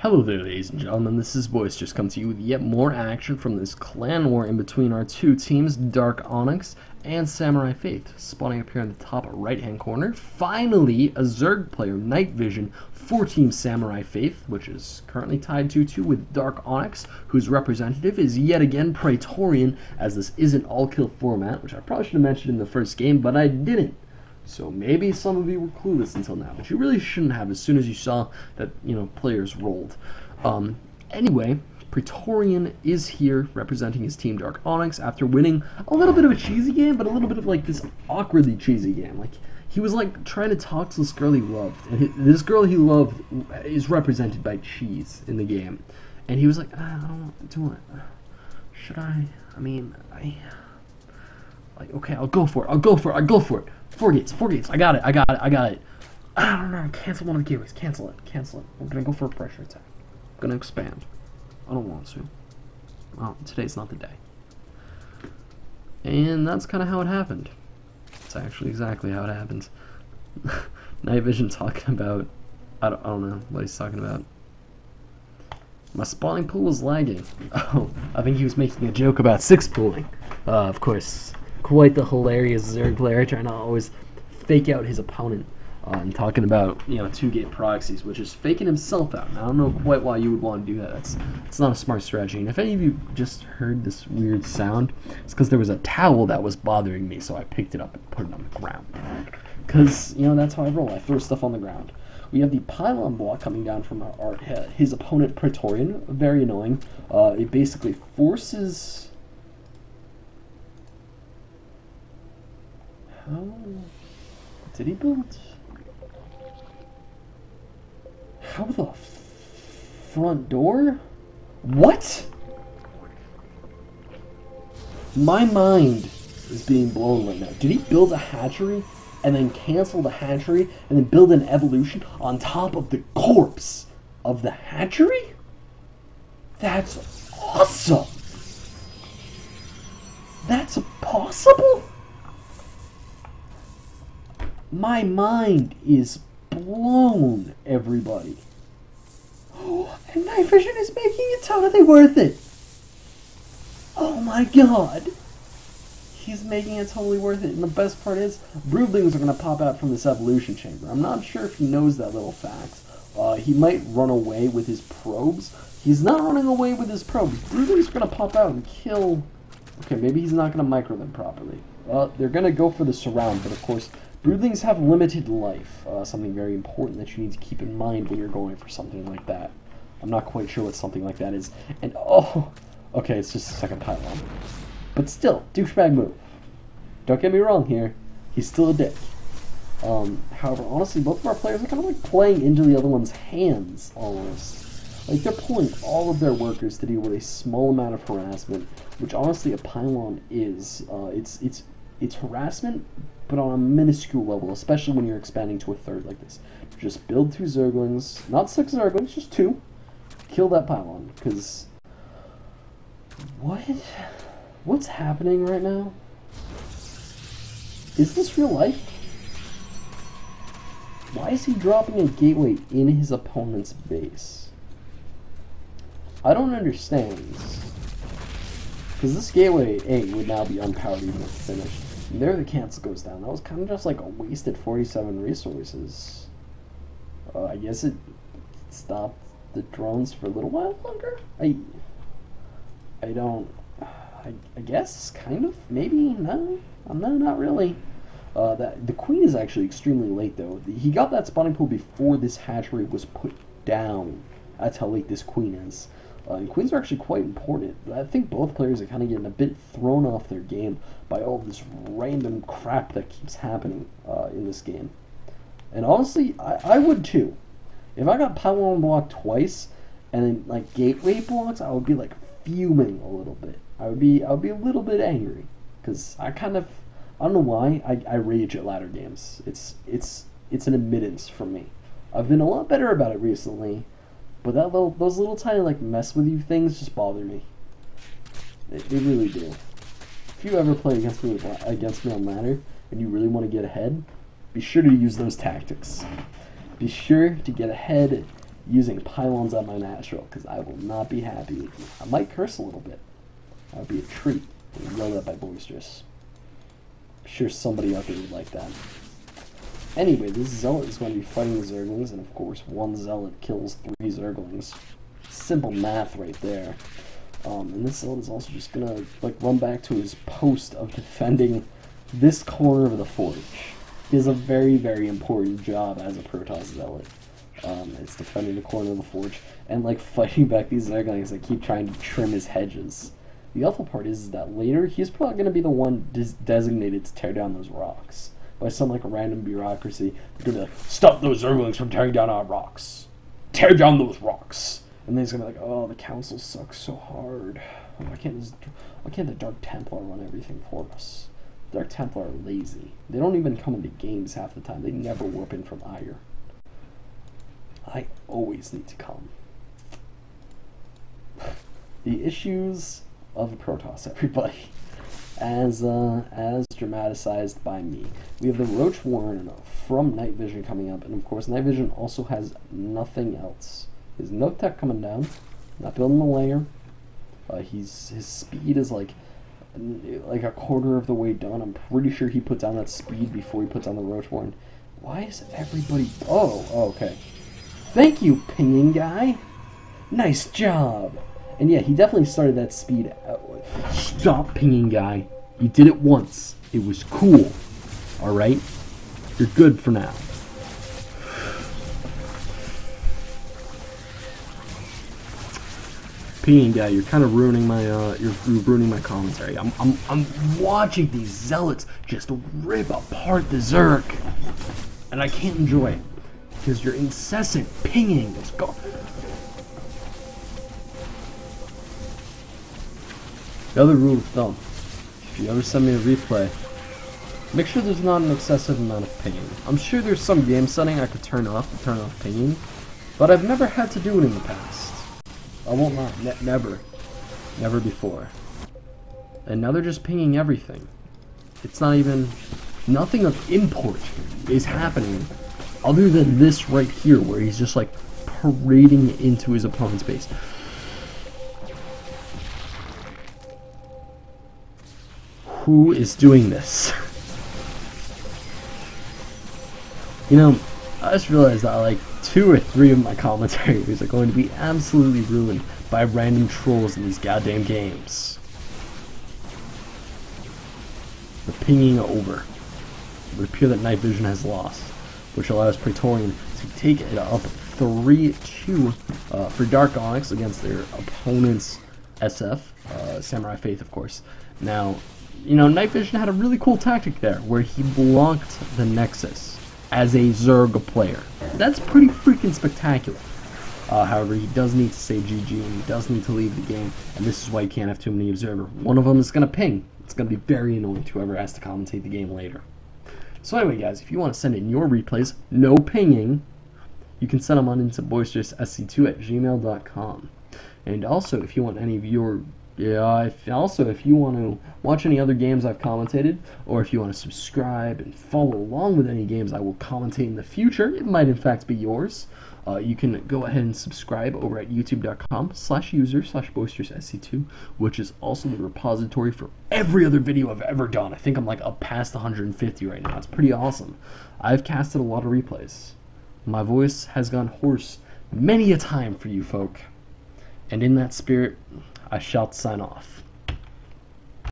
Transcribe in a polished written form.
Hello there, ladies and gentlemen. This is Boyce, just come to you with yet more action from this clan war in between our two teams, DarkOnyx and Samurai Faith. Spawning up here in the top right-hand corner. Finally, a Zerg player, Night Vision, for Team Samurai Faith, which is currently tied 2-2 with DarkOnyx, whose representative is yet again Praetorian, as this is an all-kill format, which I probably should have mentioned in the first game, but I didn't. So maybe some of you were clueless until now, but you really shouldn't have as soon as you saw that, players rolled. Anyway, Praetorian is here representing his team DarkOnyx after winning a little bit of a cheesy game, but a little bit of like this awkwardly cheesy game. Like he was like trying to talk to this girl he loved, and this girl he loved is represented by cheese in the game, and he was like, I don't know what to do it. Should I? I mean, okay, I'll go for it. Four gates. I got it. I don't know, cancel one of the gateways. Cancel it. I'm gonna go for a pressure attack. I'm gonna expand. I don't want to. Well, today's not the day. And that's kind of how it happened. It's actually exactly how it happened. Night Vision talking about, I don't know what he's talking about. My spawning pool was lagging. Oh, I think he was making a joke about 6 pooling. Of course. Quite the hilarious Zerg player trying to always fake out his opponent and talking about 2-gate proxies, which is faking himself out. And I don't know quite why you would want to do that. It's not a smart strategy. And if any of you just heard this weird sound, it's because there was a towel that was bothering me, so I picked it up and put it on the ground. Because that's how I roll. I throw stuff on the ground. We have the pylon block coming down from his opponent Praetorian. Very annoying. It basically forces. How did he build? How the front door? What? My mind is being blown right now. Did he build a hatchery and then cancel the hatchery and then build an evolution on top of the corpse of the hatchery? That's awesome. That's possible? My mind is blown, everybody. And Night Vision is making it totally worth it. Oh my god. He's making it totally worth it. And the best part is, broodlings are going to pop out from this evolution chamber. I'm not sure if he knows that little fact. He might run away with his probes. He's not running away with his probes. Broodlings are going to pop out and kill. Okay, maybe he's not going to micro them properly. They're going to go for the surround, but of course, broodlings have limited life, something very important that you need to keep in mind when you're going for something like that. I'm not quite sure what something like that is. And, okay, it's just a second pylon. But still, douchebag move. Don't get me wrong here. He's still a dick. However, honestly, both of our players are kind of like playing into the other one's hands, almost. Like, they're pulling all of their workers to deal with a small amount of harassment, which honestly a pylon is. It's harassment, but on a minuscule level, especially when you're expanding to a third like this. Just build 2 Zerglings, not 6 Zerglings, just 2. Kill that pylon, because what's happening right now? Is this real life? Why is he dropping a gateway in his opponent's base? I don't understand. Because this gateway 8 would now be unpowered even if finished. And there the cancel goes down. That was kind of just like a wasted 47 resources. I guess it stopped the drones for a little while longer? I guess, kind of, maybe, no, not really. The queen is actually extremely late though. He got that spawning pool before this hatchery was put down. That's how late this queen is. And queens are actually quite important. I think both players are kind of getting a bit thrown off their game by all this random crap that keeps happening in this game. And honestly, I would too. If I got pylon blocked twice and then like gateway blocks, I would be like fuming a little bit. I would be a little bit angry because I don't know why I rage at ladder games. It's an admittance from me. I've been a lot better about it recently. But those little tiny like mess with you things just bother me. They really do. If you ever play against me on ladder and you really want to get ahead, be sure to use those tactics. Be sure to get ahead using pylons on my natural, because I will not be happy. I might curse a little bit. That would be a treat. Yelled at by Boisterous. I'm sure somebody out there would like that. Anyway, this Zealot is going to be fighting the Zerglings, and of course, one Zealot kills 3 Zerglings. Simple math right there. And this Zealot is also just gonna like run back to his post of defending this corner of the forge. He has a very, very important job as a Protoss Zealot. It's defending the corner of the forge and like fighting back these Zerglings that keep trying to trim his hedges. The awful part is that later he's probably going to be the one designated to tear down those rocks. By some like random bureaucracy, they're going to be like, stop those Zerglings from tearing down our rocks. Tear down those rocks. And then he's going to be like, oh, the council sucks so hard. Why can't the Dark Templar run everything for us? The Dark Templar are lazy. They don't even come into games half the time. They never warp in from Iron. I always need to come. The issues of Protoss, everybody, as dramatized by me. We have the Roach Warren from Night Vision coming up, and of course Night Vision also has nothing else. His no tech coming down, not building the layer. His speed is like a quarter of the way done. I'm pretty sure he put down that speed before he puts on the Roach Warren. Why is everybody? Oh, okay. Thank you, pinging guy. Nice job. And yeah, he definitely started that speed. Stop, pinging guy. You did it once. It was cool. Alright? You're good for now. Pinging guy, you're kind of ruining my you're ruining my commentary. I'm watching these Zealots just rip apart the Zerg. And I can't enjoy it. Because your incessant pinging is go. The other rule of thumb, if you ever send me a replay, make sure there's not an excessive amount of pinging. I'm sure there's some game setting I could turn off pinging, but I've never had to do it in the past. I won't lie, never before. And now they're just pinging everything. It's not even, nothing of import is happening other than this right here, where he's just like parading into his opponent's base. Who is doing this? You know, I just realized that like 2 or 3 of my commentaries are going to be absolutely ruined by random trolls in these goddamn games. The pinging over. It would appear that Night Vision has lost, which allows Praetorian to take it up 3-2 for DarkOnyx against their opponent's SF, Samurai Faith, of course. Now, you know, Night Vision had a really cool tactic there, where he blocked the Nexus as a Zerg player. That's pretty freaking spectacular. However, he does need to say GG, and he does need to leave the game, and this is why you can't have too many observer. One of them is going to ping. It's going to be very annoying to whoever has to commentate the game later. So anyway, guys, if you want to send in your replays, no pinging, you can send them on into boisteroussc2@gmail.com. And also, if you want any of your if you want to watch any other games I've commentated, or if you want to subscribe and follow along with any games I will commentate in the future, it might in fact be yours, you can go ahead and subscribe over at youtube.com/user/boisteroussc2, which is also the repository for every other video I've ever done. I think I'm like up past 150 right now. It's pretty awesome. I've casted a lot of replays. My voice has gone hoarse many a time for you folk. And in that spirit, I shall sign off.